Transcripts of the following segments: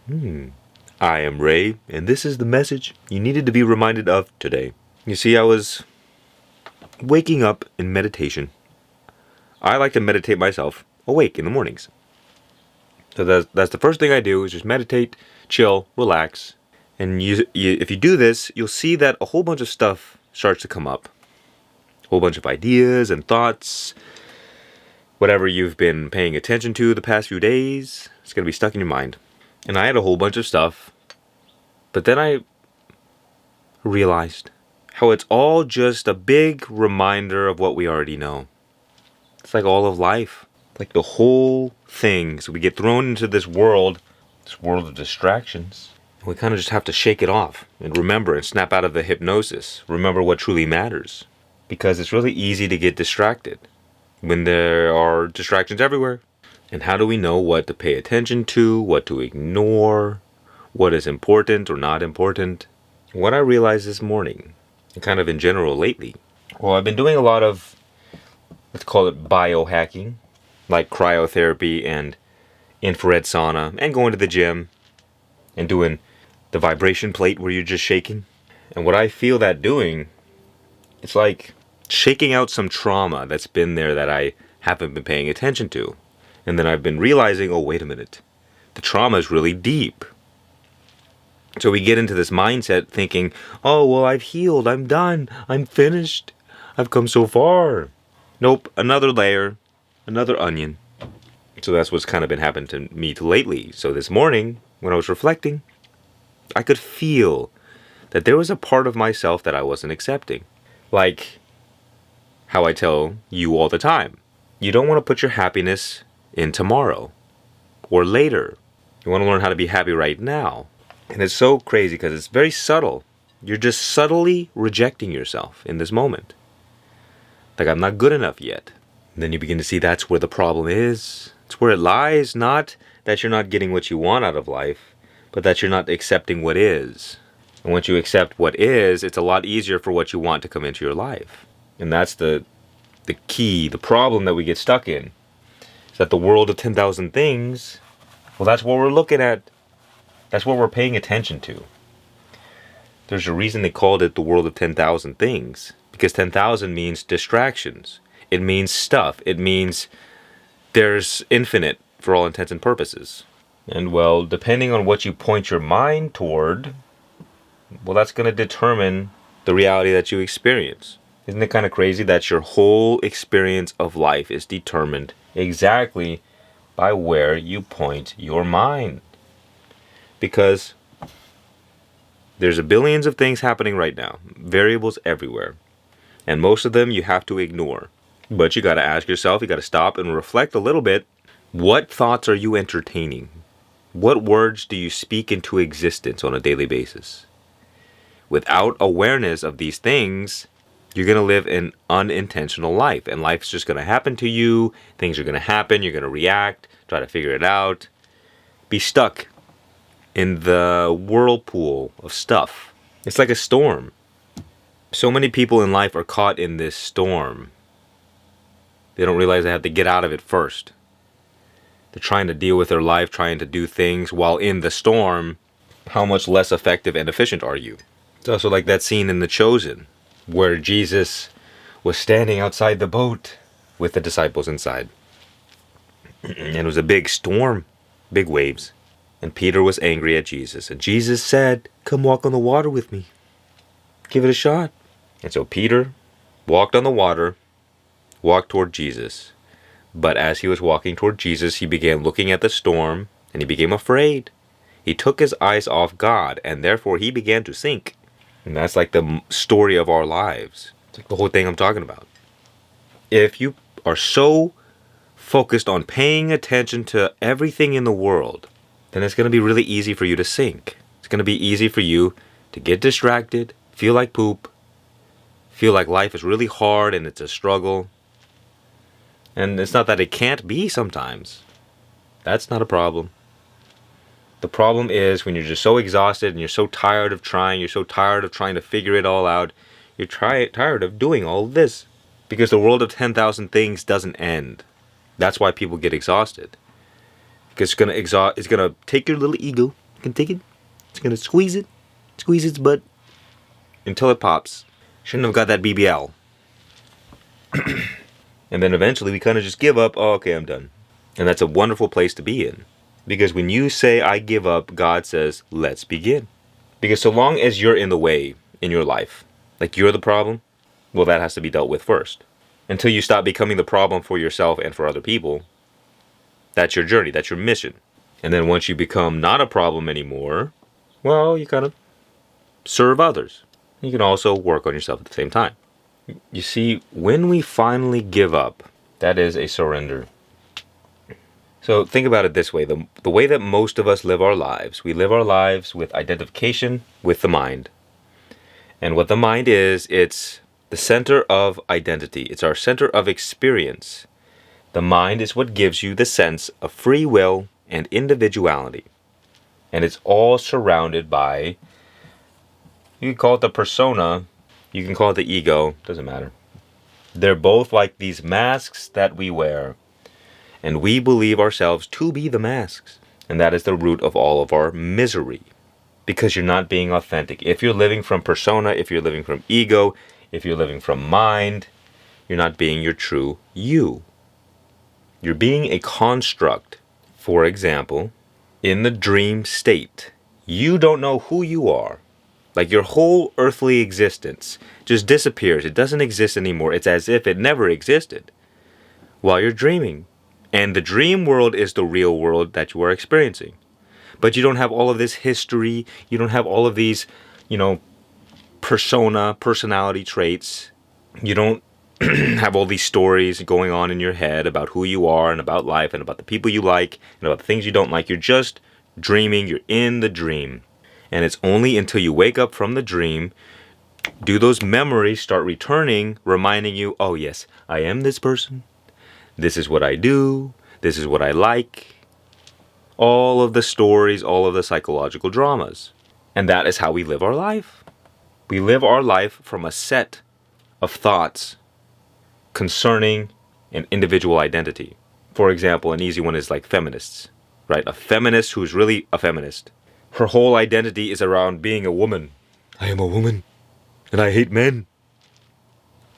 I am Ray, and this is the message you needed to be reminded of today. You see, I was waking up in meditation. I like to meditate myself awake in the mornings. So that's the first thing I do is just meditate, chill, relax. And if you do this, you'll see that a whole bunch of stuff starts to come up. A whole bunch of ideas and thoughts. Whatever you've been paying attention to the past few days, it's going to be stuck in your mind. And I had a whole bunch of stuff. But then I realized how it's all just a big reminder of what we already know. It's like all of life. Like the whole thing. So we get thrown into this world of distractions. We kind of just have to shake it off and remember and snap out of the hypnosis. Remember what truly matters. Because it's really easy to get distracted when there are distractions everywhere. And how do we know what to pay attention to, what to ignore, what is important or not important? What I realized this morning, and kind of in general lately, well, I've been doing a lot of, let's call it biohacking, like cryotherapy and infrared sauna, and going to the gym and doing the vibration plate where you're just shaking. And what I feel that doing, it's like shaking out some trauma that's been there that I haven't been paying attention to. And then I've been realizing, oh, wait a minute, the trauma is really deep. So we get into this mindset thinking, oh, well, I've healed, I'm done, I'm finished, I've come so far. Nope, another layer, another onion. So that's what's kind of been happening to me lately. So this morning, when I was reflecting, I could feel that there was a part of myself that I wasn't accepting. Like how I tell you all the time. You don't want to put your happiness in tomorrow or later. You want to learn how to be happy right now. And it's so crazy because it's very subtle. You're just subtly rejecting yourself in this moment. Like, I'm not good enough yet. And then you begin to see that's where the problem is. It's where it lies, not that you're not getting what you want out of life, but that you're not accepting what is. And once you accept what is, it's a lot easier for what you want to come into your life. And that's the key, the problem that we get stuck in. Is that the world of 10,000 things, well, that's what we're looking at. That's what we're paying attention to. There's a reason they called it the world of 10,000 things. Because 10,000 means distractions. It means stuff. It means there's infinite for all intents and purposes. And well, depending on what you point your mind toward, well, that's going to determine the reality that you experience. Isn't it kind of crazy that your whole experience of life is determined exactly by where you point your mind? Because there's billions of things happening right now, variables everywhere, and most of them you have to ignore. But you got to ask yourself, you got to stop and reflect a little bit. What thoughts are you entertaining? What words do you speak into existence on a daily basis? Without awareness of these things, you're going to live an unintentional life, and life's just going to happen to you. Things are going to happen. You're going to react, try to figure it out, be stuck in the whirlpool of stuff. It's like a storm. So many people in life are caught in this storm. They don't realize they have to get out of it first. They're trying to deal with their life, trying to do things while in the storm. How much less effective and efficient are you? It's also like that scene in The Chosen, where Jesus was standing outside the boat with the disciples inside. And it was a big storm, big waves. And Peter was angry at Jesus. And Jesus said, come walk on the water with me. Give it a shot. And so Peter walked on the water, walked toward Jesus. But as he was walking toward Jesus, he began looking at the storm, and he became afraid. He took his eyes off God, and therefore he began to sink. And that's like the story of our lives. It's like the whole thing I'm talking about. If you are so focused on paying attention to everything in the world, then it's going to be really easy for you to sink. It's going to be easy for you to get distracted, feel like poop, feel like life is really hard and it's a struggle. And it's not that it can't be sometimes. That's not a problem. The problem is when you're just so exhausted and you're so tired of trying, you're so tired of trying to figure it all out, you're tired of doing all this. Because the world of 10,000 things doesn't end. That's why people get exhausted. Because it's gonna take your little ego You can take it. It's going to squeeze its butt until it pops. Shouldn't have got that BBL. And then eventually we kind of just give up. Oh, okay, I'm done. And that's a wonderful place to be in. Because when you say, I give up, God says, let's begin. Because so long as you're in the way in your life, like you're the problem, well, that has to be dealt with first. Until you stop becoming the problem for yourself and for other people, that's your journey, that's your mission. And then once you become not a problem anymore, well, you kind of serve others. You can also work on yourself at the same time. You see, when we finally give up, that is a surrender. So think about it this way. The way that most of us live our lives, we live our lives with identification with the mind. And what the mind is, it's the center of identity. It's our center of experience. The mind is what gives you the sense of free will and individuality. And it's all surrounded by, you can call it the persona, you can call it the ego, doesn't matter. They're both like these masks that we wear. And we believe ourselves to be the masks. And that is the root of all of our misery. Because you're not being authentic. If you're living from persona, if you're living from ego, if you're living from mind, you're not being your true you. You're being a construct. For example, in the dream state, you don't know who you are. Like your whole earthly existence just disappears. It doesn't exist anymore. It's as if it never existed while you're dreaming. And the dream world is the real world that you are experiencing. But you don't have all of this history. You don't have all of these, personality traits. You don't have all these stories going on in your head about who you are and about life and about the people you like and about the things you don't like. You're just dreaming. You're in the dream. And it's only until you wake up from the dream, do those memories start returning, reminding you, oh yes, I am this person. This is what I do. This is what I like. All of the stories, all of the psychological dramas. And that is how we live our life. We live our life from a set of thoughts concerning an individual identity. For example, an easy one is like feminists, right? A feminist who's really a feminist. Her whole identity is around being a woman. I am a woman, and I hate men.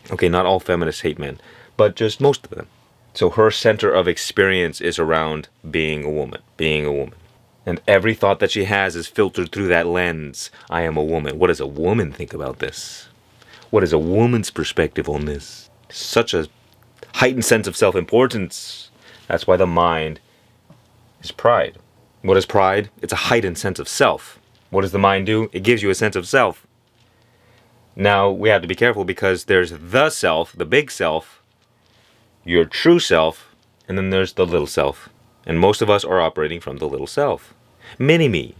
Okay, not all feminists hate men, but just most of them. So her center of experience is around being a woman. And every thought that she has is filtered through that lens. I am a woman. What does a woman think about this? What is a woman's perspective on this? Such a heightened sense of self-importance. That's why the mind is pride. What is pride? It's a heightened sense of self. What does the mind do? It gives you a sense of self. Now, we have to be careful because there's the self, the big self, your true self, and then there's the little self. And most of us are operating from the little self. Mini-me.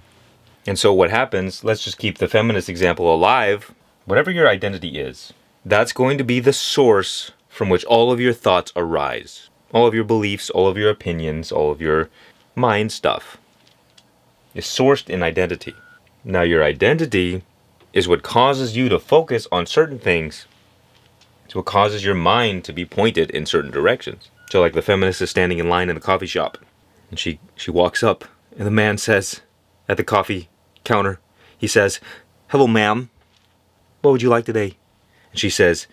And so what happens, let's just keep the feminist example alive. Whatever your identity is, that's going to be the source from which all of your thoughts arise. All of your beliefs, all of your opinions, all of your mind stuff is sourced in identity. Now your identity is what causes you to focus on certain things. It's what causes your mind to be pointed in certain directions. So like the feminist is standing in line in the coffee shop. And she walks up and the man says at the coffee counter, he says, "Hello, ma'am. What would you like today?" And she says,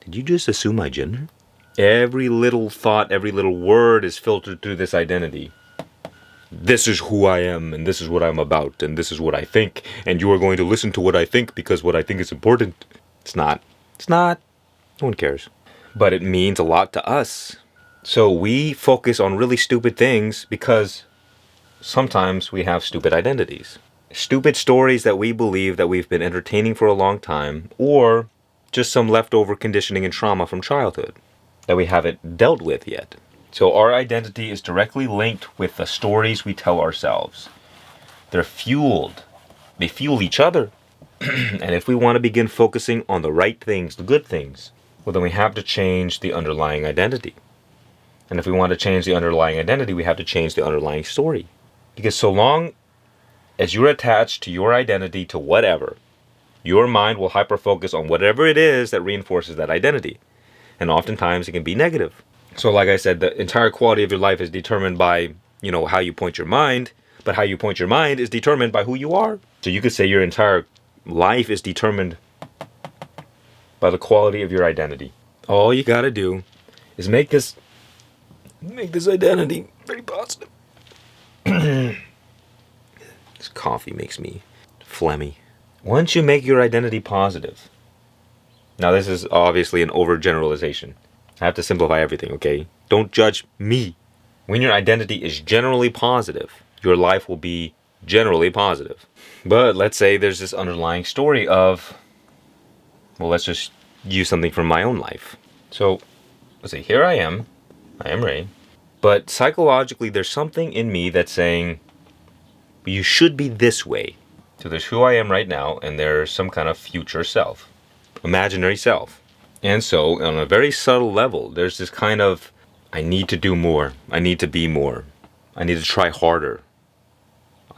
"Did you just assume my gender?" Every little thought, every little word is filtered through this identity. This is who I am, and this is what I'm about, and this is what I think, and you are going to listen to what I think because what I think is important. It's not. No one cares. But it means a lot to us. So we focus on really stupid things because sometimes we have stupid identities. Stupid stories that we believe that we've been entertaining for a long time, or just some leftover conditioning and trauma from childhood that we haven't dealt with yet. So our identity is directly linked with the stories we tell ourselves. They're fueled. They fuel each other. And if we want to begin focusing on the right things, the good things, well, then we have to change the underlying identity. And if we want to change the underlying identity, we have to change the underlying story. Because so long as you're attached to your identity to whatever, your mind will hyper-focus on whatever it is that reinforces that identity. And oftentimes it can be negative. So like I said, the entire quality of your life is determined by, how you point your mind. But how you point your mind is determined by who you are. So you could say your entire life is determined by the quality of your identity. All you gotta do is make this identity very positive. This coffee makes me phlegmy. Once you make your identity positive, now this is obviously an overgeneralization. I have to simplify everything, okay? Don't judge me. When your identity is generally positive, your life will be generally positive. But let's say there's this underlying story of, well, let's just use something from my own life. So, let's say here I am Ray, but psychologically there's something in me that's saying, you should be this way. So there's who I am right now, and there's some kind of future self, imaginary self. And so on a very subtle level, there's this kind of, I need to do more. I need to be more. I need to try harder.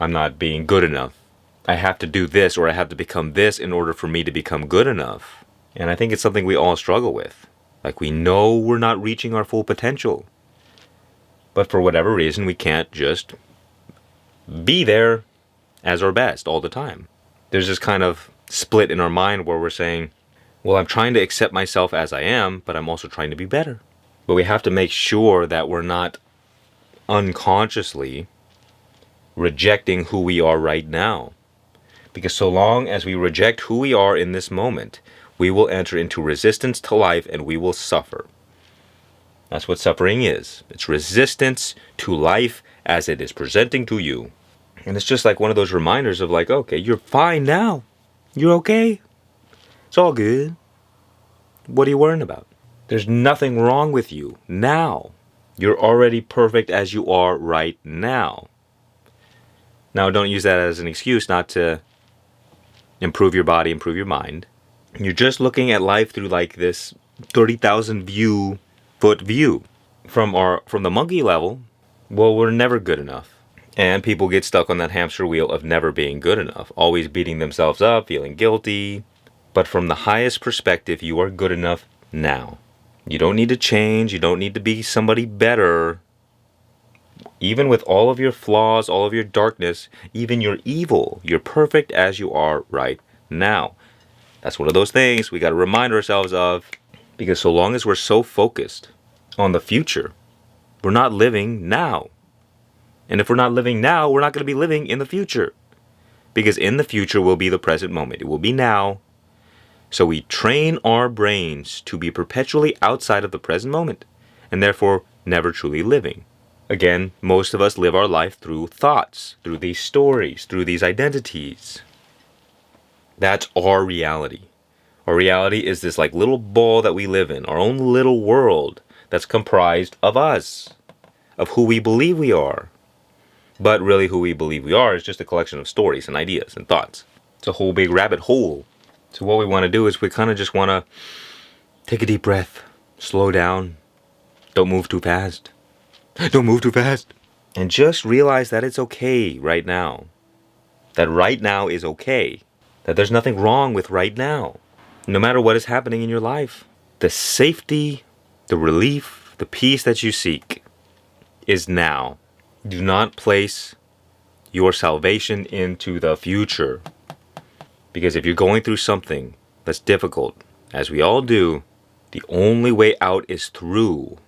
I'm not being good enough. I have to do this, or I have to become this in order for me to become good enough. And I think it's something we all struggle with. Like, we know we're not reaching our full potential. But for whatever reason, we can't just be there as our best all the time. There's this kind of split in our mind where we're saying, well, I'm trying to accept myself as I am, but I'm also trying to be better. But we have to make sure that we're not unconsciously rejecting who we are right now. Because so long as we reject who we are in this moment, we will enter into resistance to life and we will suffer. That's what suffering is. It's resistance to life as it is presenting to you. And it's just like one of those reminders of like, okay, you're fine now. You're okay. It's all good. What are you worrying about? There's nothing wrong with you now. You're already perfect as you are right now. Now, don't use that as an excuse not to improve your body, improve your mind. You're just looking at life through like this 30,000 foot view. From the monkey level, well, we're never good enough. And people get stuck on that hamster wheel of never being good enough, always beating themselves up, feeling guilty. But from the highest perspective, you are good enough now. You don't need to change. You don't need to be somebody better. Even with all of your flaws, all of your darkness, even your evil, you're perfect as you are right now. That's one of those things we got to remind ourselves of, because so long as we're so focused on the future, we're not living now. And if we're not living now, we're not going to be living in the future. Because in the future will be the present moment. It will be now. So we train our brains to be perpetually outside of the present moment, and therefore never truly living. Again, most of us live our life through thoughts, through these stories, through these identities. That's our reality. Our reality is this like little ball that we live in, our own little world that's comprised of us, of who we believe we are. But really who we believe we are is just a collection of stories and ideas and thoughts. It's a whole big rabbit hole. So what we want to do is we kind of just want to take a deep breath, slow down, don't move too fast. Don't move too fast. And just realize that it's okay right now. That right now is okay. That there's nothing wrong with right now. No matter what is happening in your life. The safety, the relief, the peace that you seek is now. Do not place your salvation into the future. Because if you're going through something that's difficult, as we all do, the only way out is through.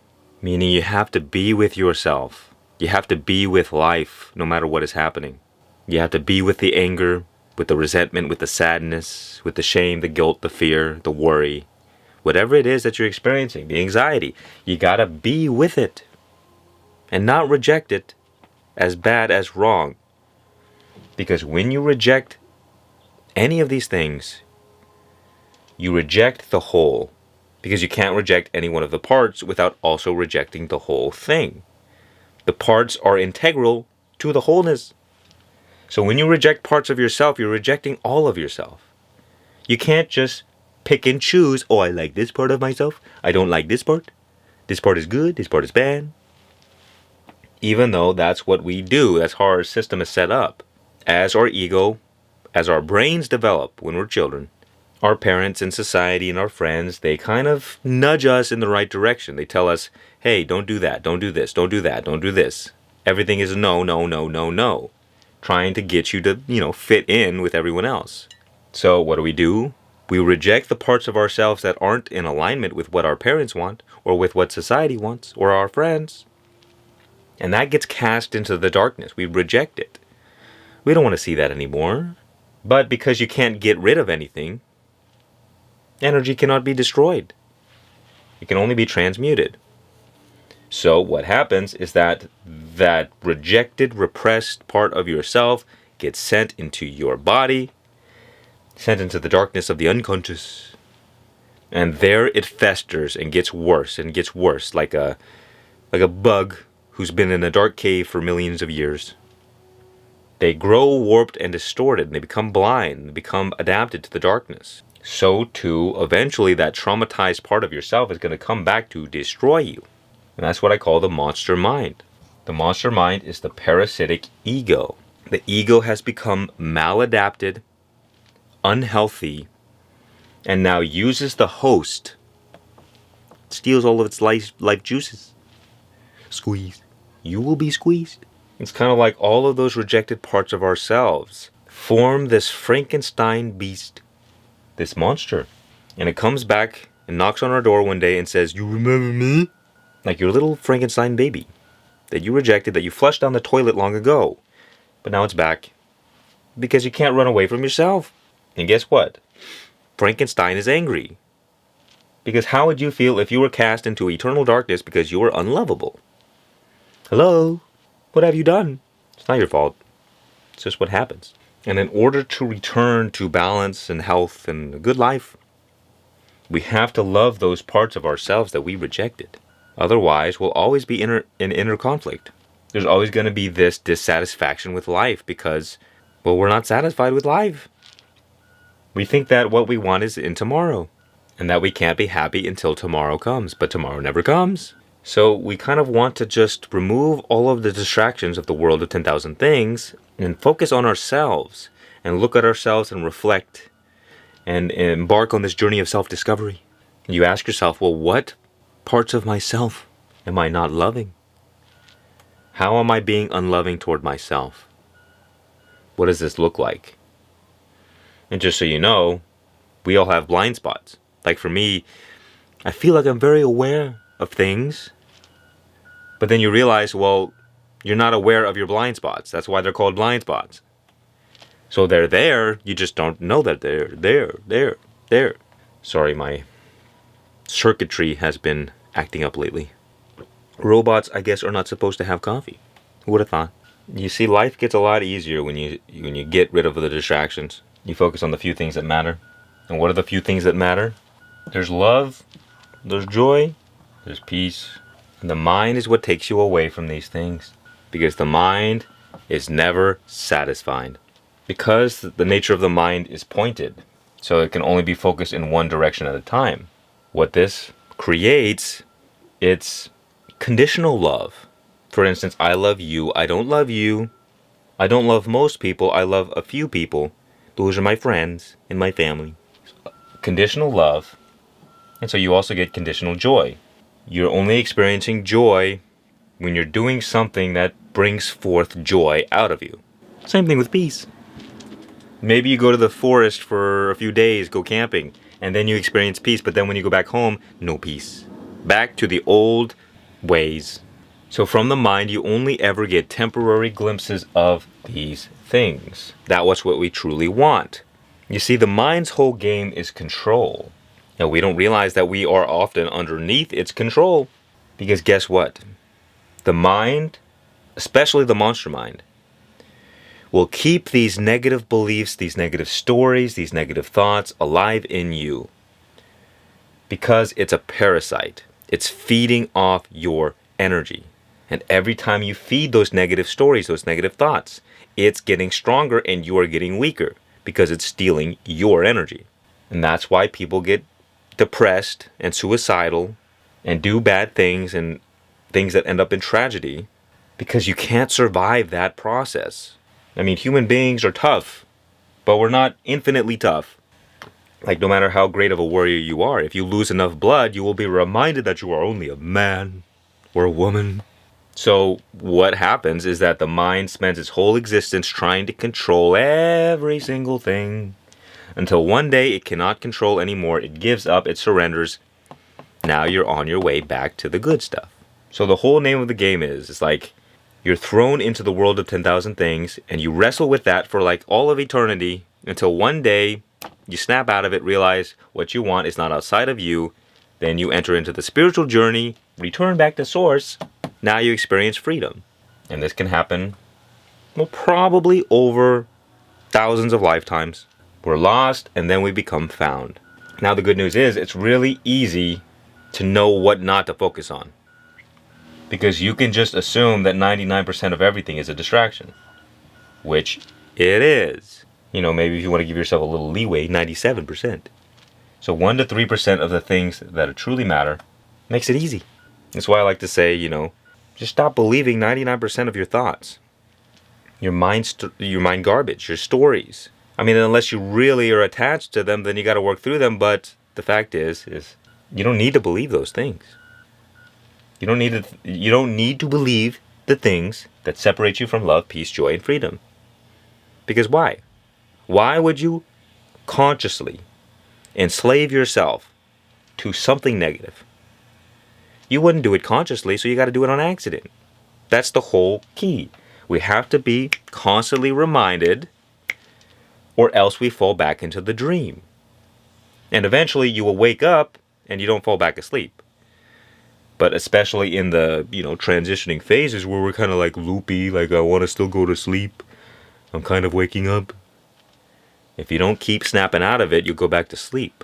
Meaning you have to be with yourself. You have to be with life, no matter what is happening. You have to be with the anger, with the resentment, with the sadness, with the shame, the guilt, the fear, the worry. Whatever it is that you're experiencing, the anxiety, you gotta be with it. And not reject it as bad as wrong. Because when you reject any of these things, you reject the whole. Because you can't reject any one of the parts without also rejecting the whole thing. The parts are integral to the wholeness. So when you reject parts of yourself, you're rejecting all of yourself. You can't just pick and choose, oh, I like this part of myself, I don't like this part. This part is good, this part is bad. Even though that's what we do, that's how our system is set up. As our ego, as our brains develop when we're children, our parents and society and our friends, they kind of nudge us in the right direction. They tell us, hey, don't do that, don't do this, don't do that, don't do this. Everything is no, no, no, no, no. trying to get you to, fit in with everyone else. So what do? We reject the parts of ourselves that aren't in alignment with what our parents want, or with what society wants, or our friends. And that gets cast into the darkness. We reject it. We don't want to see that anymore. But because you can't get rid of anything, energy cannot be destroyed. It can only be transmuted. So what happens is that rejected, repressed part of yourself gets sent into your body, sent into the darkness of the unconscious. And there it festers and gets worse, like a bug who's been in a dark cave for millions of years. They grow warped and distorted, and they become blind, and become adapted to the darkness. So too, eventually that traumatized part of yourself is going to come back to destroy you. And that's what I call the monster mind. The monster mind is the parasitic ego. The ego has become maladapted, unhealthy, and now uses the host, steals all of its life juices. Squeeze. You will be squeezed. It's kind of like all of those rejected parts of ourselves form this Frankenstein beast, this monster. And it comes back and knocks on our door one day and says, "You remember me?" Like your little Frankenstein baby that you rejected, that you flushed down the toilet long ago. But now it's back because you can't run away from yourself. And guess what? Frankenstein is angry. Because how would you feel if you were cast into eternal darkness because you were unlovable? Hello? What have you done? It's not your fault. It's just what happens. And in order to return to balance and health and a good life, we have to love those parts of ourselves that we rejected. Otherwise, we'll always be in inner conflict. There's always going to be this dissatisfaction with life because, we're not satisfied with life. We think that what we want is in tomorrow, and that we can't be happy until tomorrow comes, but tomorrow never comes. So we kind of want to just remove all of the distractions of the world of 10,000 things and focus on ourselves and look at ourselves and reflect and embark on this journey of self-discovery. You ask yourself, what parts of myself am I not loving? How am I being unloving toward myself? What does this look like? And just so you know, we all have blind spots. Like for me, I feel like I'm very aware of things, but then you realize, you're not aware of your blind spots. That's why they're called blind spots. So they're there, you just don't know that they're there. Sorry, my circuitry has been acting up lately. Robots, I guess, are not supposed to have coffee. Who would have thought? You see, life gets a lot easier when you get rid of the distractions. You focus on the few things that matter. And what are the few things that matter? There's love, there's joy, there's peace. And the mind is what takes you away from these things. Because the mind is never satisfied. Because the nature of the mind is pointed. So it can only be focused in one direction at a time. What this creates, it's conditional love. For instance, I love you, I don't love you. I don't love most people, I love a few people. Those are my friends and my family. Conditional love. And so you also get conditional joy. You're only experiencing joy when you're doing something that brings forth joy out of you. Same thing with peace. Maybe you go to the forest for a few days, go camping, and then you experience peace, but then when you go back home, no peace. Back to the old ways. So from the mind, you only ever get temporary glimpses of these things. That was what we truly want. You see, the mind's whole game is control. And we don't realize that we are often underneath its control. Because guess what? The mind, especially the monster mind, will keep these negative beliefs, these negative stories, these negative thoughts alive in you. Because it's a parasite. It's feeding off your energy. And every time you feed those negative stories, those negative thoughts, it's getting stronger and you are getting weaker because it's stealing your energy. And that's why people get depressed and suicidal and do bad things and things that end up in tragedy because you can't survive that process. I mean, human beings are tough, but we're not infinitely tough. Like, no matter how great of a warrior you are, if you lose enough blood, you will be reminded that you are only a man or a woman. So what happens is that the mind spends its whole existence trying to control every single thing until one day it cannot control anymore. It gives up, it surrenders. Now you're on your way back to the good stuff. So the whole name of the game is, it's like you're thrown into the world of 10,000 things and you wrestle with that for like all of eternity until one day you snap out of it, realize what you want is not outside of you. Then you enter into the spiritual journey, return back to source. Now you experience freedom. And this can happen, well, probably over thousands of lifetimes. We're lost and then we become found. Now the good news is it's really easy to know what not to focus on. Because you can just assume that 99% of everything is a distraction. Which it is. You know, maybe if you want to give yourself a little leeway, 97%. So 1 to 3% of the things that truly matter makes it easy. That's why I like to say, just stop believing 99% of your thoughts. Your mind garbage, your stories. I mean, unless you really are attached to them, then you got to work through them. But the fact is you don't need to believe those things. You don't need to believe the things that separate you from love, peace, joy, and freedom. Because why? Why would you consciously enslave yourself to something negative? You wouldn't do it consciously, so you got to do it on accident. That's the whole key. We have to be constantly reminded, or else we fall back into the dream. And eventually you will wake up and you don't fall back asleep. But especially in the, transitioning phases where we're kind of like loopy, like I want to still go to sleep, I'm kind of waking up. If you don't keep snapping out of it, you'll go back to sleep.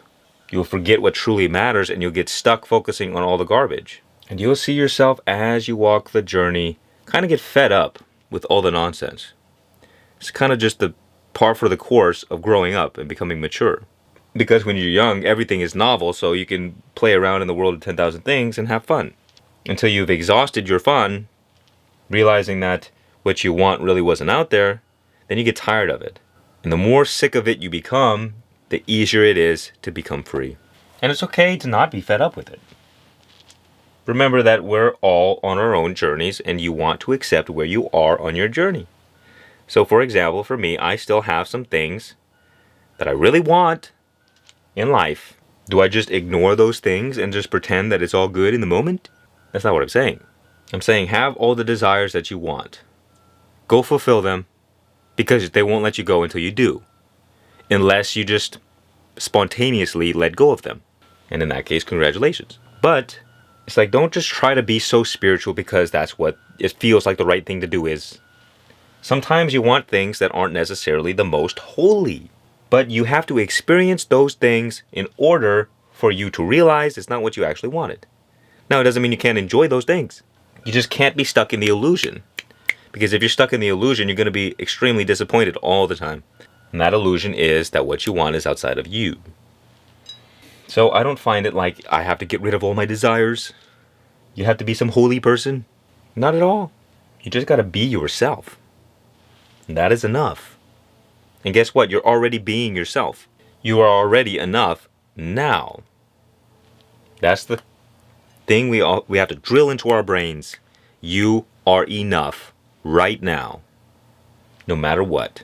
You'll forget what truly matters and you'll get stuck focusing on all the garbage. And you'll see yourself as you walk the journey kind of get fed up with all the nonsense. It's kind of just the par for the course of growing up and becoming mature. Because when you're young, everything is novel, so you can play around in the world of 10,000 things and have fun. Until you've exhausted your fun, realizing that what you want really wasn't out there, then you get tired of it. And the more sick of it you become, the easier it is to become free. And it's okay to not be fed up with it. Remember that we're all on our own journeys and you want to accept where you are on your journey. So for example, for me, I still have some things that I really want in life. Do I just ignore those things and just pretend that it's all good in the moment? That's not what I'm saying. I'm saying have all the desires that you want. Go fulfill them, because they won't let you go until you do. Unless you just spontaneously let go of them. And in that case, congratulations. But it's like, don't just try to be so spiritual because that's what it feels like the right thing to do is. Sometimes you want things that aren't necessarily the most holy. But you have to experience those things in order for you to realize it's not what you actually wanted. Now, it doesn't mean you can't enjoy those things. You just can't be stuck in the illusion. Because if you're stuck in the illusion, you're going to be extremely disappointed all the time. And that illusion is that what you want is outside of you. So I don't find it like I have to get rid of all my desires. You have to be some holy person. Not at all. You just got to be yourself. And that is enough. And guess what? You're already being yourself. You are already enough now. That's the thing we have to drill into our brains. You are enough right now. No matter what.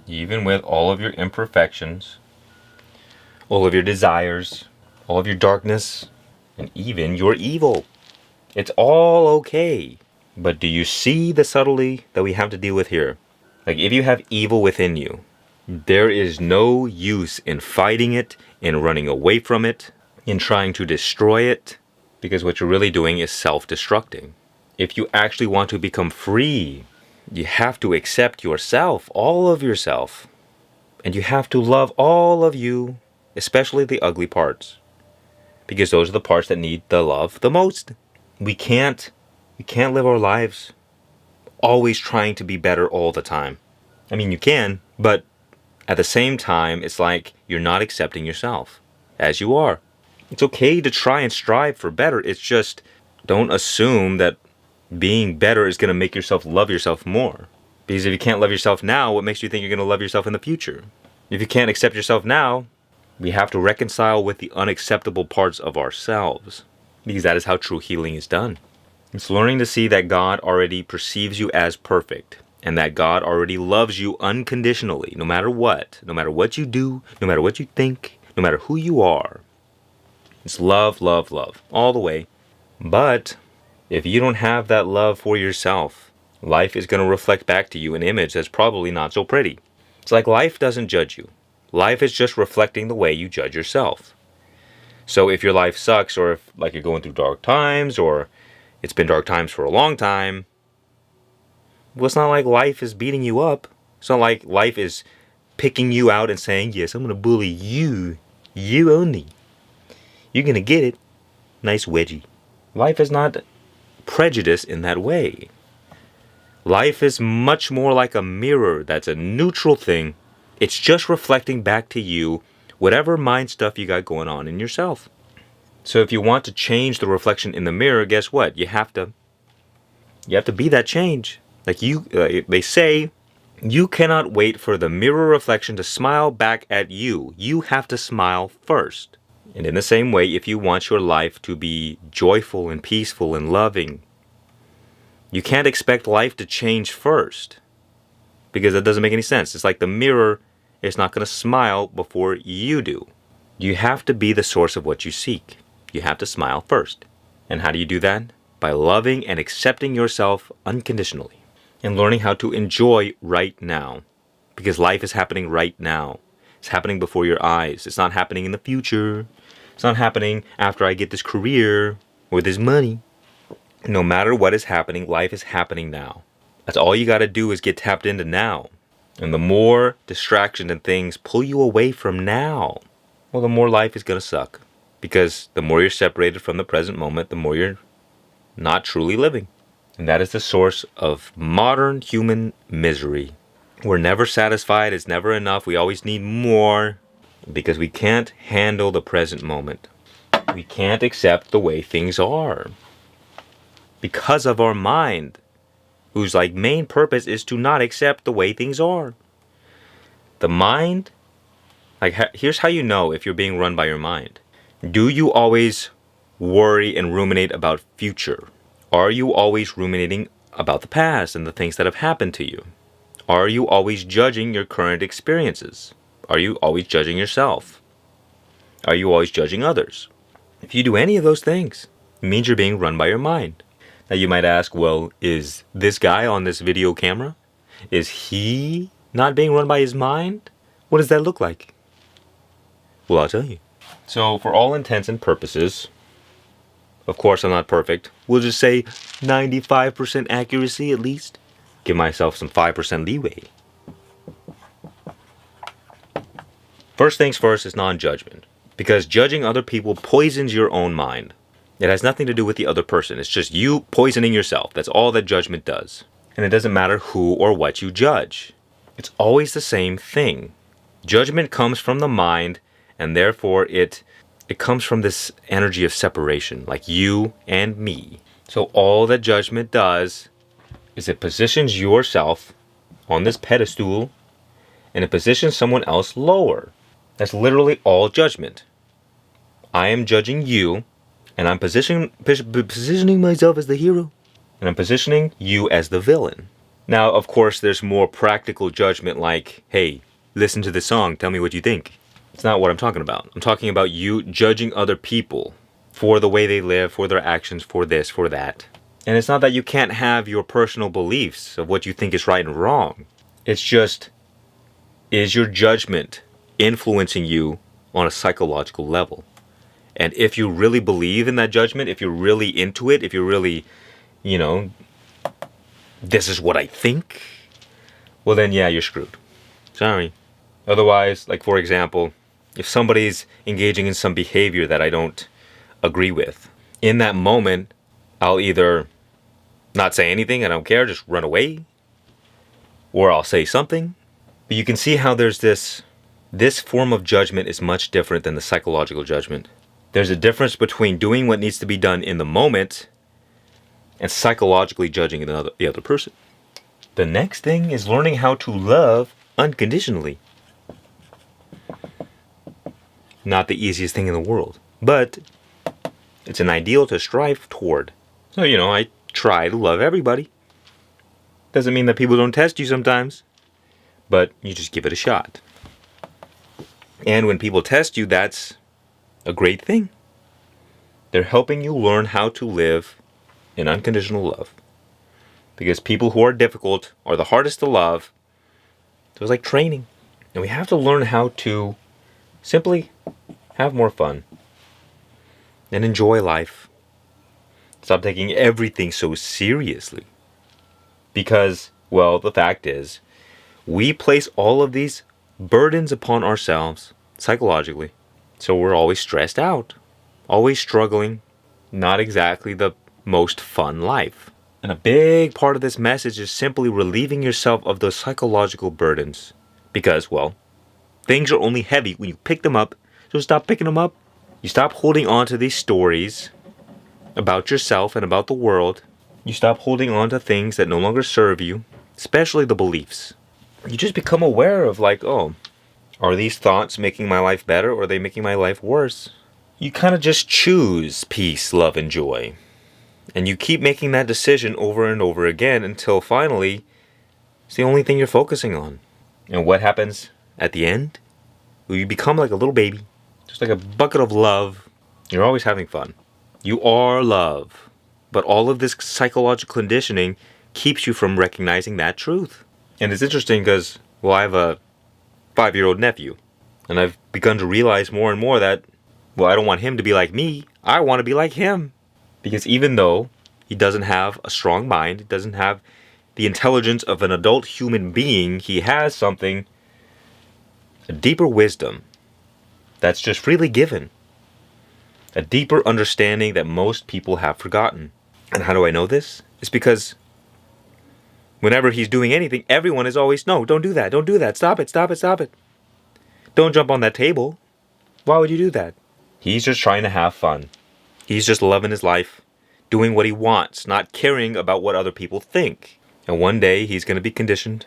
Even with all of your imperfections, all of your desires, all of your darkness, and even your evil. It's all okay. But do you see the subtlety that we have to deal with here? Like, if you have evil within you, there is no use in fighting it, in running away from it, in trying to destroy it, because what you're really doing is self-destructing. If you actually want to become free, you have to accept yourself, all of yourself. And you have to love all of you, especially the ugly parts. Because those are the parts that need the love the most. We can't live our lives always trying to be better all the time. I mean, you can, but at the same time, it's like you're not accepting yourself as you are. It's okay to try and strive for better. It's just, don't assume that being better is going to make yourself love yourself more. Because if you can't love yourself now, what makes you think you're going to love yourself in the future? If you can't accept yourself now, we have to reconcile with the unacceptable parts of ourselves. Because that is how true healing is done. It's learning to see that God already perceives you as perfect and that God already loves you unconditionally, no matter what you do, no matter what you think, no matter who you are. It's love, love, love, all the way. But if you don't have that love for yourself, life is going to reflect back to you an image that's probably not so pretty. It's like life doesn't judge you. Life is just reflecting the way you judge yourself. So if your life sucks, or if like you're going through dark times, or it's been dark times for a long time, well, it's not like life is beating you up. It's not like life is picking you out and saying, yes, I'm going to bully you. You only. You're going to get it. Nice wedgie. Life is not prejudiced in that way. Life is much more like a mirror that's a neutral thing. It's just reflecting back to you whatever mind stuff you got going on in yourself. So if you want to change the reflection in the mirror, guess what? You have to be that change. Like they say, you cannot wait for the mirror reflection to smile back at you. You have to smile first. And in the same way, if you want your life to be joyful and peaceful and loving, you can't expect life to change first, because that doesn't make any sense. It's like the mirror is not going to smile before you do. You have to be the source of what you seek. You have to smile first. And how do you do that? By loving and accepting yourself unconditionally and learning how to enjoy right now, because life is happening right now. It's happening before your eyes. It's not happening in the future. It's not happening after I get this career or this money. No matter what is happening, life is happening now. That's all you got to do is get tapped into now. And the more distractions and things pull you away from now, well, the more life is going to suck. Because the more you're separated from the present moment, the more you're not truly living. And that is the source of modern human misery. We're never satisfied. It's never enough. We always need more because we can't handle the present moment. We can't accept the way things are because of our mind, whose main purpose is to not accept the way things are. The mind, here's how you know if you're being run by your mind. Do you always worry and ruminate about future? Are you always ruminating about the past and the things that have happened to you? Are you always judging your current experiences? Are you always judging yourself? Are you always judging others? If you do any of those things, it means you're being run by your mind. Now you might ask, well, is this guy on this video camera, is he not being run by his mind? What does that look like? Well, I'll tell you. So for all intents and purposes, of course I'm not perfect. We'll just say 95% accuracy at least. Give myself some 5% leeway. First things first is non-judgment. Because judging other people poisons your own mind. It has nothing to do with the other person. It's just you poisoning yourself. That's all that judgment does. And it doesn't matter who or what you judge. It's always the same thing. Judgment comes from the mind, and therefore it comes from this energy of separation, like you and me. So all that judgment does is it positions yourself on this pedestal, and it positions someone else lower. That's literally all judgment. I am judging you, and I'm positioning myself as the hero, and I'm positioning you as the villain. Now, of course, there's more practical judgment like, hey, listen to this song, tell me what you think. It's not what I'm talking about. I'm talking about you judging other people for the way they live, for their actions, for this, for that. And it's not that you can't have your personal beliefs of what you think is right and wrong. It's just, is your judgment influencing you on a psychological level? And if you really believe in that judgment, if you're really into it, if you're really, this is what I think, well then yeah, you're screwed. Sorry. Otherwise, for example, if somebody's engaging in some behavior that I don't agree with, in that moment, I'll either not say anything, I don't care, just run away, or I'll say something. But you can see how there's this form of judgment is much different than the psychological judgment. There's a difference between doing what needs to be done in the moment and psychologically judging the other person. The next thing is learning how to love unconditionally. Not the easiest thing in the world, but it's an ideal to strive toward. So, I try to love everybody. Doesn't mean that people don't test you sometimes, but you just give it a shot. And when people test you, that's a great thing. They're helping you learn how to live in unconditional love. Because people who are difficult are the hardest to love. So it's like training. And we have to learn how to simply have more fun and enjoy life. Stop taking everything so seriously. Because, well, the fact is, we place all of these burdens upon ourselves psychologically. So we're always stressed out, always struggling, not exactly the most fun life. And a big part of this message is simply relieving yourself of those psychological burdens. Because, well, things are only heavy when you pick them up, so stop picking them up. You stop holding on to these stories about yourself and about the world. You stop holding on to things that no longer serve you, especially the beliefs. You just become aware of like, oh, are these thoughts making my life better or are they making my life worse? You kind of just choose peace, love, and joy. And you keep making that decision over and over again until finally it's the only thing you're focusing on. And what happens at the end? Well, you become like a little baby, just like a bucket of love. You're always having fun. You are love. But all of this psychological conditioning keeps you from recognizing that truth. And it's interesting because, well, I have a 5-year-old nephew. And I've begun to realize more and more that, well, I don't want him to be like me. I want to be like him. Because even though he doesn't have a strong mind, he doesn't have the intelligence of an adult human being, he has something, a deeper wisdom that's just freely given. A deeper understanding that most people have forgotten. And how do I know this? It's because whenever he's doing anything, everyone is always, no, don't do that, don't do that, stop it, stop it, stop it. Don't jump on that table. Why would you do that? He's just trying to have fun. He's just loving his life, doing what he wants, not caring about what other people think. And one day he's going to be conditioned,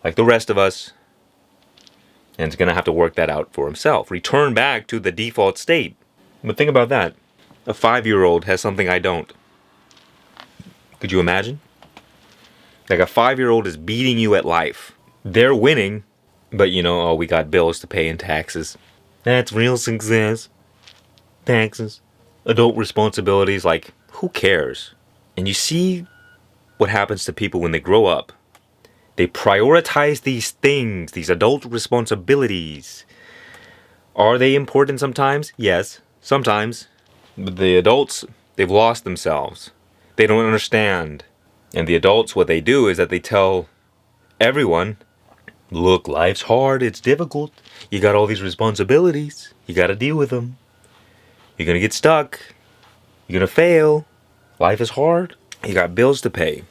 like the rest of us, and he's going to have to work that out for himself. Return back to the default state. But think about that. A 5-year-old has something I don't. Could you imagine? Like a 5-year-old is beating you at life. They're winning, but oh, we got bills to pay and taxes. That's real success. Taxes. Adult responsibilities, like, who cares? And you see what happens to people when they grow up. They prioritize these things, these adult responsibilities. Are they important sometimes? Yes, sometimes. But the adults, they've lost themselves. They don't understand. And the adults, what they do is that they tell everyone, look, life's hard, it's difficult. You got all these responsibilities. You got to deal with them. You're going to get stuck. You're going to fail. Life is hard. You got bills to pay.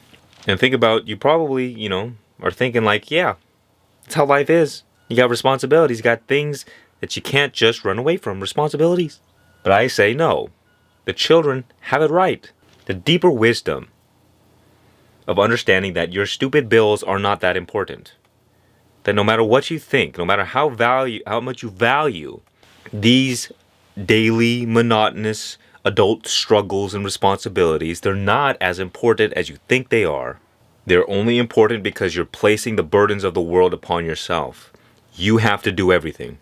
And think about, you probably, are thinking like, yeah, that's how life is. You got responsibilities. You got things that you can't just run away from. Responsibilities. But I say no. The children have it right. The deeper wisdom of understanding that your stupid bills are not that important. That no matter what you think, no matter how much you value these daily, monotonous adult struggles and responsibilities, they're not as important as you think they are. They're only important because you're placing the burdens of the world upon yourself. You have to do everything.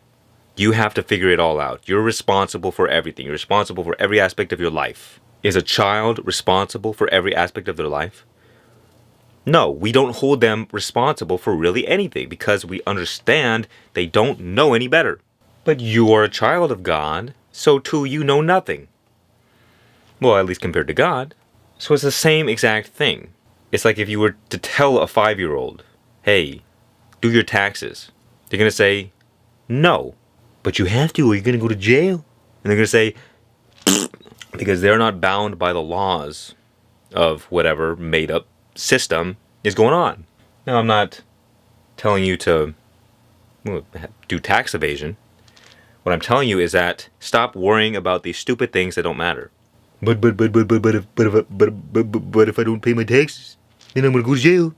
You have to figure it all out. You're responsible for everything. You're responsible for every aspect of your life. Is a child responsible for every aspect of their life? No, we don't hold them responsible for really anything because we understand they don't know any better. But you are a child of God, so too you know nothing. Well, at least compared to God. So it's the same exact thing. It's like if you were to tell a 5-year-old, hey, do your taxes. They're going to say, no. But you have to or you're going to go to jail. And they're going to say, because they're not bound by the laws of whatever made-up system is going on. Now, I'm not telling you to do tax evasion. What I'm telling you is that stop worrying about these stupid things that don't matter. But if I don't pay my taxes, then I'm going to go to jail.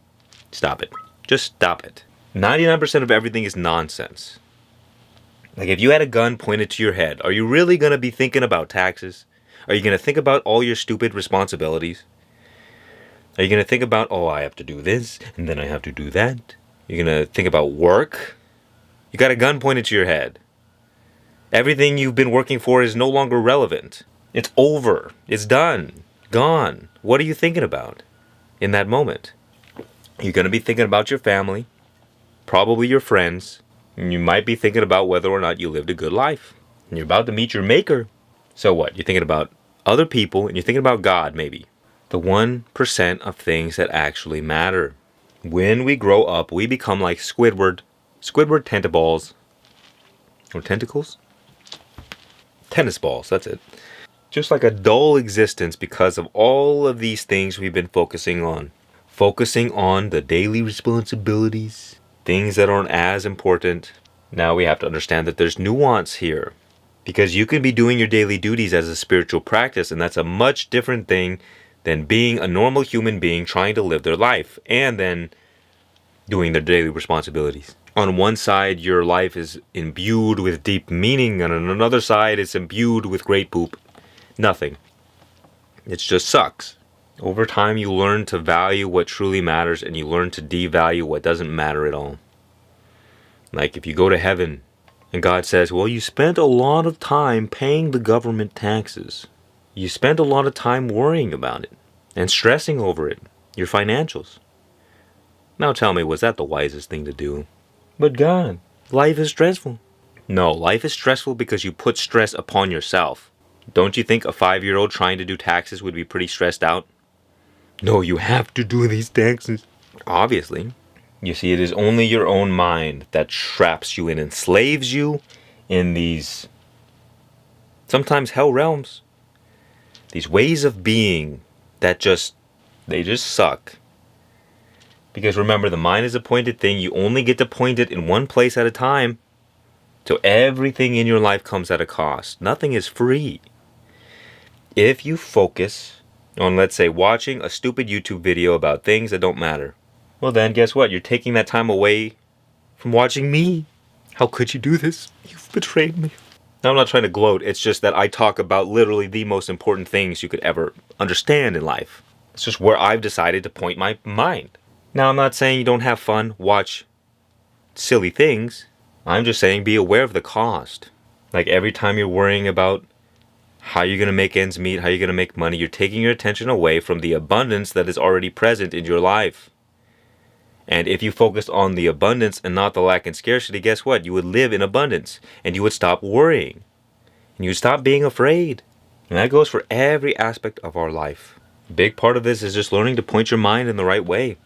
Stop it. Just stop it. 99% of everything is nonsense. Like if you had a gun pointed to your head, are you really going to be thinking about taxes? Are you going to think about all your stupid responsibilities? Are you going to think about, oh, I have to do this, and then I have to do that? You're going to think about work? You got a gun pointed to your head. Everything you've been working for is no longer relevant. It's over. It's done. Gone. What are you thinking about in that moment? You're going to be thinking about your family, probably your friends, and you might be thinking about whether or not you lived a good life. And you're about to meet your maker. So what? You're thinking about other people, and you're thinking about God, maybe. The 1% of things that actually matter. When we grow up, we become like Squidward. Squidward tentaballs. Or tentacles? Tennis balls, that's it. Just like a dull existence because of all of these things we've been focusing on. Focusing on the daily responsibilities, things that aren't as important. Now we have to understand that there's nuance here. Because you can be doing your daily duties as a spiritual practice, and that's a much different thing than being a normal human being trying to live their life and then doing their daily responsibilities. On one side, your life is imbued with deep meaning, and on another side, it's imbued with great poop. Nothing. It just sucks. Over time, you learn to value what truly matters, and you learn to devalue what doesn't matter at all. Like if you go to heaven, and God says, well, you spent a lot of time paying the government taxes. You spent a lot of time worrying about it and stressing over it, your financials. Now tell me, was that the wisest thing to do? But God, life is stressful. No, life is stressful because you put stress upon yourself. Don't you think a 5-year-old trying to do taxes would be pretty stressed out? No, you have to do these taxes. Obviously. You see, it is only your own mind that traps you and enslaves you in these sometimes hell realms. These ways of being that they just suck. Because remember, the mind is a pointed thing. You only get to point it in one place at a time. So everything in your life comes at a cost. Nothing is free. If you focus on, let's say, watching a stupid YouTube video about things that don't matter, well then, guess what? You're taking that time away from watching me. How could you do this? You've betrayed me. Now, I'm not trying to gloat. It's just that I talk about literally the most important things you could ever understand in life. It's just where I've decided to point my mind. Now, I'm not saying you don't have fun, watch silly things. I'm just saying be aware of the cost. Like every time you're worrying about how you're going to make ends meet, how you're going to make money, you're taking your attention away from the abundance that is already present in your life. And if you focused on the abundance and not the lack and scarcity, guess what? You would live in abundance and you would stop worrying and you would stop being afraid. And that goes for every aspect of our life. A big part of this is just learning to point your mind in the right way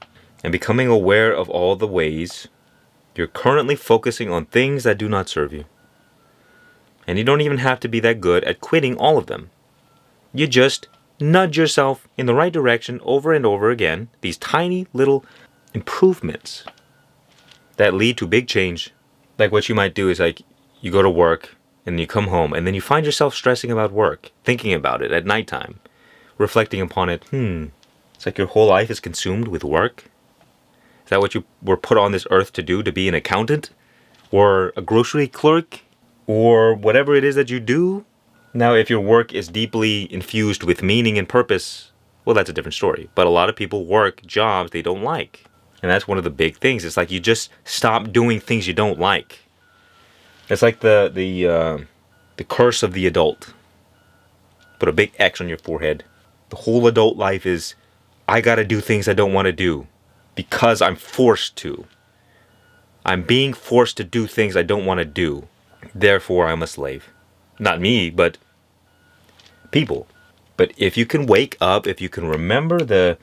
and becoming aware of all the ways you're currently focusing on things that do not serve you. And you don't even have to be that good at quitting all of them. You just nudge yourself in the right direction over and over again, these tiny little improvements that lead to big change. Like what you might do is like you go to work and you come home and then you find yourself stressing about work, thinking about it at nighttime, reflecting upon it. It's like your whole life is consumed with work. Is that what you were put on this earth to do, to be an accountant or a grocery clerk or whatever it is that you do? Now, if your work is deeply infused with meaning and purpose, well, that's a different story. But a lot of people work jobs they don't like. And that's one of the big things. It's like you just stop doing things you don't like. It's like the curse of the adult. Put a big X on your forehead. The whole adult life is, I gotta do things I don't want to do because I'm forced to. I'm being forced to do things I don't want to do. Therefore, I'm a slave. Not me, but people. But if you can wake up, if you can remember the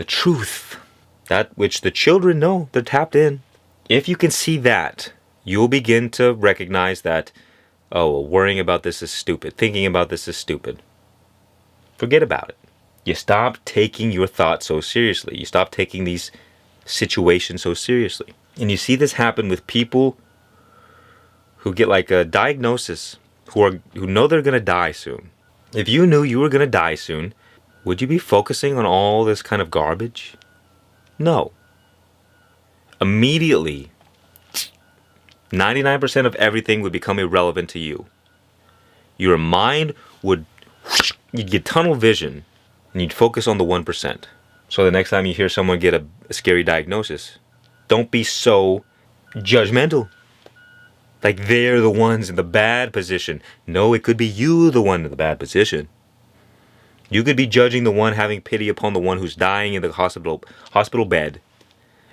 truth, that which the children know, they're tapped in. If you can see that, you'll begin to recognize that, oh, well, worrying about this is stupid. Thinking about this is stupid. Forget about it. You stop taking your thoughts so seriously. You stop taking these situations so seriously. And you see this happen with people who get like a diagnosis, who know they're going to die soon. If you knew you were going to die soon, would you be focusing on all this kind of garbage? No. Immediately, 99% of everything would become irrelevant to you. Your mind you'd get tunnel vision, and you'd focus on the 1%. So the next time you hear someone get a scary diagnosis, don't be so judgmental. Like they're the ones in the bad position. No, it could be you the one in the bad position. You could be judging the one having pity upon the one who's dying in the hospital bed.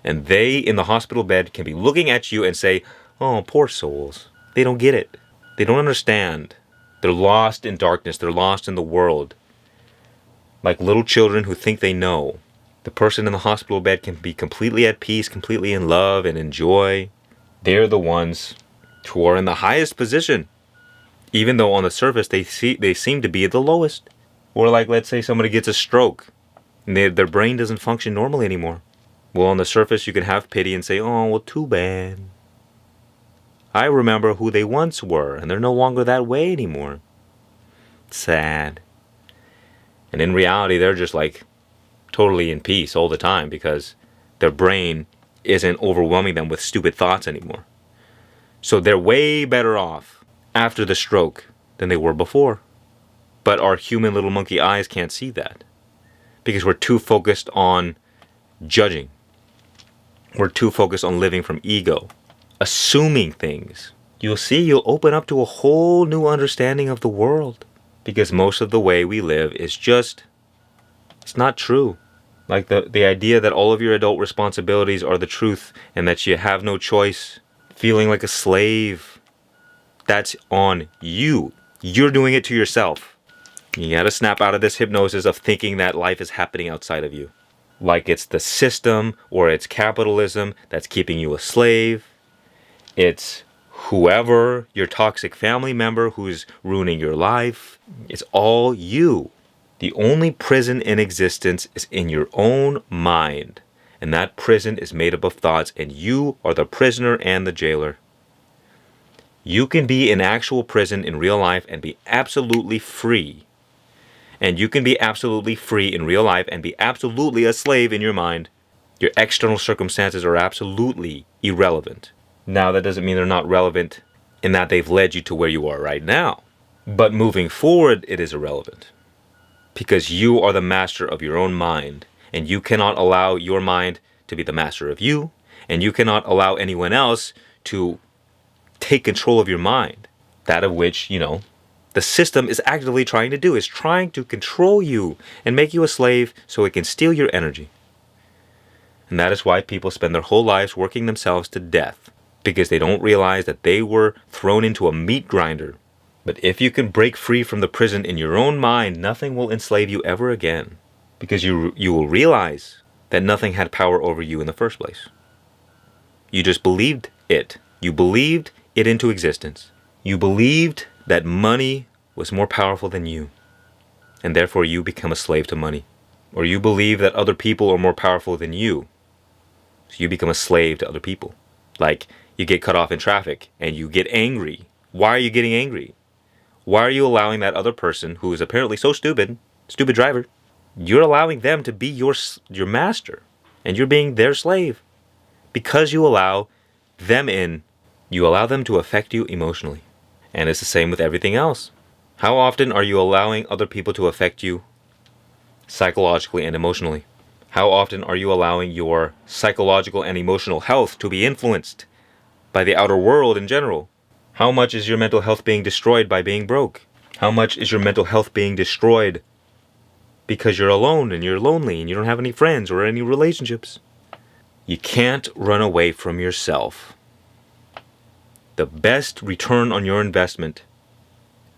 And they in the hospital bed can be looking at you and say, oh, poor souls. They don't get it. They don't understand. They're lost in darkness. They're lost in the world. Like little children who think they know. The person in the hospital bed can be completely at peace, completely in love and in joy. They're the ones who are in the highest position. Even though on the surface they seem to be at the lowest. Or like, let's say somebody gets a stroke and their brain doesn't function normally anymore. Well, on the surface, you can have pity and say, oh, well, too bad. I remember who they once were, and they're no longer that way anymore. Sad. And in reality, they're just like totally in peace all the time because their brain isn't overwhelming them with stupid thoughts anymore. So they're way better off after the stroke than they were before. But our human little monkey eyes can't see that because we're too focused on judging. We're too focused on living from ego, assuming things. You'll see you'll open up to a whole new understanding of the world because most of the way we live is just, it's not true. Like the idea that all of your adult responsibilities are the truth and that you have no choice, feeling like a slave, that's on you. You're doing it to yourself. You gotta snap out of this hypnosis of thinking that life is happening outside of you. Like it's the system or it's capitalism that's keeping you a slave. It's whoever, your toxic family member who's ruining your life. It's all you. The only prison in existence is in your own mind. And that prison is made up of thoughts and you are the prisoner and the jailer. You can be in actual prison in real life and be absolutely free. And you can be absolutely free in real life and be absolutely a slave in your mind. Your external circumstances are absolutely irrelevant. Now, that doesn't mean they're not relevant in that they've led you to where you are right now. But moving forward, it is irrelevant. Because you are the master of your own mind. And you cannot allow your mind to be the master of you. And you cannot allow anyone else to take control of your mind. That of which, the system is actively trying to do, is trying to control you and make you a slave so it can steal your energy. And that is why people spend their whole lives working themselves to death, because they don't realize that they were thrown into a meat grinder. But if you can break free from the prison in your own mind, nothing will enslave you ever again, because you will realize that nothing had power over you in the first place. You just believed it. You believed it into existence. You believed that money was more powerful than you, and therefore you become a slave to money. Or you believe that other people are more powerful than you, so you become a slave to other people. Like, you get cut off in traffic, and you get angry. Why are you getting angry? Why are you allowing that other person, who is apparently so stupid driver, you're allowing them to be your master, and you're being their slave. Because you allow them in, you allow them to affect you emotionally. And it's the same with everything else. How often are you allowing other people to affect you psychologically and emotionally? How often are you allowing your psychological and emotional health to be influenced by the outer world in general? How much is your mental health being destroyed by being broke? How much is your mental health being destroyed because you're alone and you're lonely and you don't have any friends or any relationships? You can't run away from yourself. The best return on your investment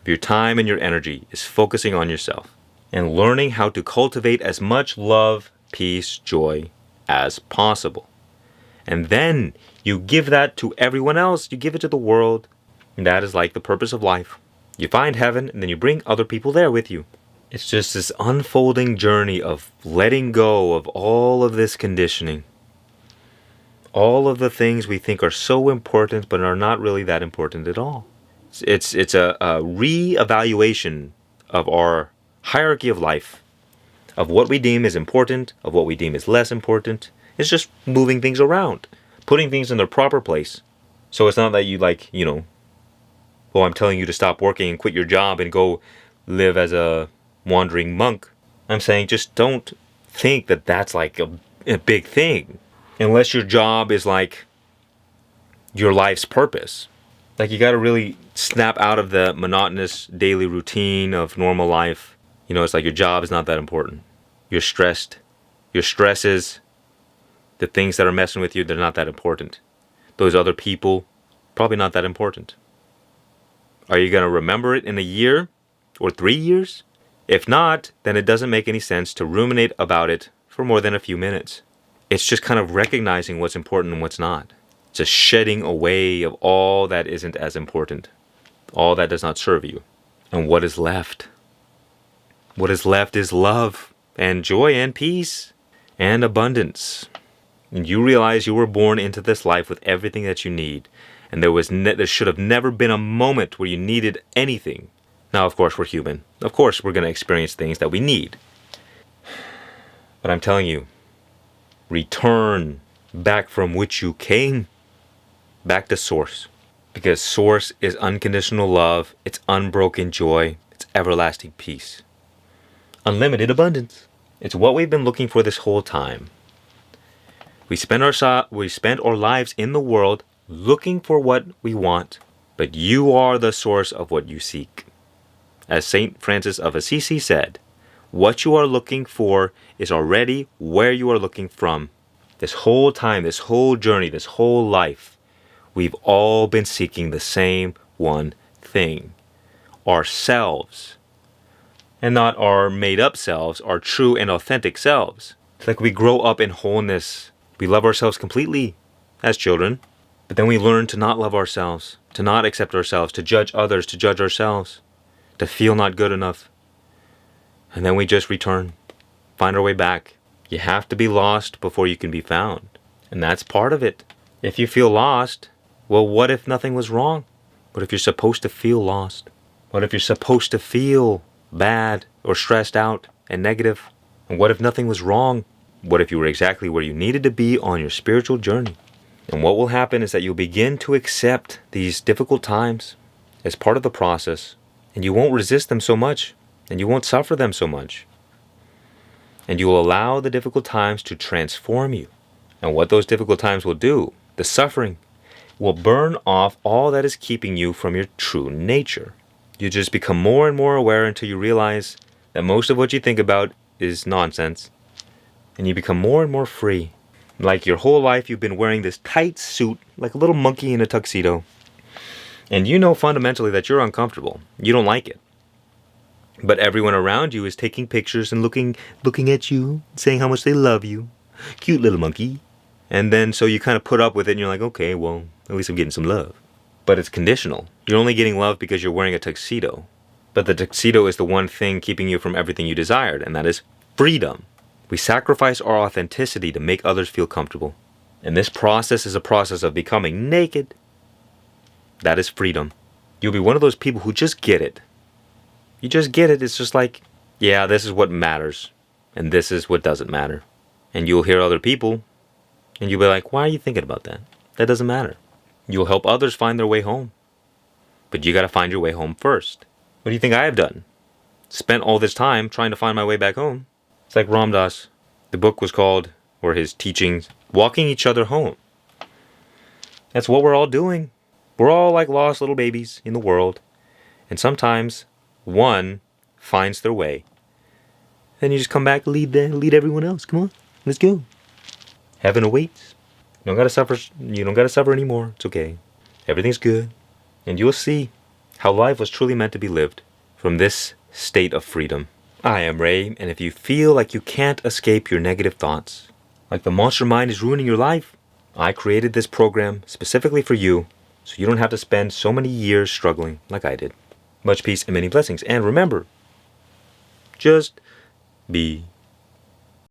of your time and your energy is focusing on yourself and learning how to cultivate as much love, peace, joy as possible. And then you give that to everyone else. You give it to the world. And that is like the purpose of life. You find heaven and then you bring other people there with you. It's just this unfolding journey of letting go of all of this conditioning. All of the things we think are so important but are not really that important at all. It's a re-evaluation of our hierarchy of life, of what we deem is important, of what we deem is less important. It's just moving things around, putting things in their proper place. So it's not that you well, I'm telling you to stop working and quit your job and go live as a wandering monk. I'm saying just don't think that that's like a big thing. Unless your job is like your life's purpose. Like you got to really snap out of the monotonous daily routine of normal life. You know, it's like your job is not that important. You're stressed. Your stresses, the things that are messing with you, they're not that important. Those other people, probably not that important. Are you going to remember it in a year or 3 years? If not, then it doesn't make any sense to ruminate about it for more than a few minutes. It's just kind of recognizing what's important and what's not. It's a shedding away of all that isn't as important, all that does not serve you. And what is left? What is left is love and joy and peace and abundance. And you realize you were born into this life with everything that you need. And there should have never been a moment where you needed anything. Now, of course, we're human. Of course, we're going to experience things that we need. But I'm telling you, return back from which you came, back to source. Because source is unconditional love, it's unbroken joy, it's everlasting peace. Unlimited abundance. It's what we've been looking for this whole time. We spend our lives in the world looking for what we want, but you are the source of what you seek. As St. Francis of Assisi said, what you are looking for is already where you are looking from. This whole time, this whole journey, this whole life, we've all been seeking the same one thing. Ourselves. And not our made-up selves, our true and authentic selves. It's like we grow up in wholeness. We love ourselves completely as children. But then we learn to not love ourselves, to not accept ourselves, to judge others, to judge ourselves, to feel not good enough. And then we just return, find our way back. You have to be lost before you can be found. And that's part of it. If you feel lost, well, what if nothing was wrong? What if you're supposed to feel lost? What if you're supposed to feel bad or stressed out and negative? And what if nothing was wrong? What if you were exactly where you needed to be on your spiritual journey? And what will happen is that you'll begin to accept these difficult times as part of the process, and you won't resist them so much, and you won't suffer them so much. And you will allow the difficult times to transform you. And what those difficult times will do, the suffering, will burn off all that is keeping you from your true nature. You just become more and more aware until you realize that most of what you think about is nonsense. And you become more and more free. Like your whole life you've been wearing this tight suit, like a little monkey in a tuxedo. And you know fundamentally that you're uncomfortable. You don't like it. But everyone around you is taking pictures and looking at you, saying how much they love you. Cute little monkey. And then so you kind of put up with it and you're like, okay, well, at least I'm getting some love. But it's conditional. You're only getting love because you're wearing a tuxedo. But the tuxedo is the one thing keeping you from everything you desired, and that is freedom. We sacrifice our authenticity to make others feel comfortable. And this process is a process of becoming naked. That is freedom. You'll be one of those people who just get it. You just get it. It's just like, yeah, this is what matters. And this is what doesn't matter. And you'll hear other people. And you'll be like, why are you thinking about that? That doesn't matter. You'll help others find their way home. But you got to find your way home first. What do you think I have done? Spent all this time trying to find my way back home. It's like Ram Dass. The book was called, or his teachings, Walking Each Other Home. That's what we're all doing. We're all like lost little babies in the world. And sometimes one finds their way. Then you just come back, lead everyone else. Come on, let's go. Heaven awaits. You don't gotta suffer anymore. It's okay. Everything's good. And you'll see how life was truly meant to be lived from this state of freedom. I am Ray, and if you feel like you can't escape your negative thoughts, like the monster mind is ruining your life, I created this program specifically for you, so you don't have to spend so many years struggling like I did. Much peace and many blessings. And remember, just be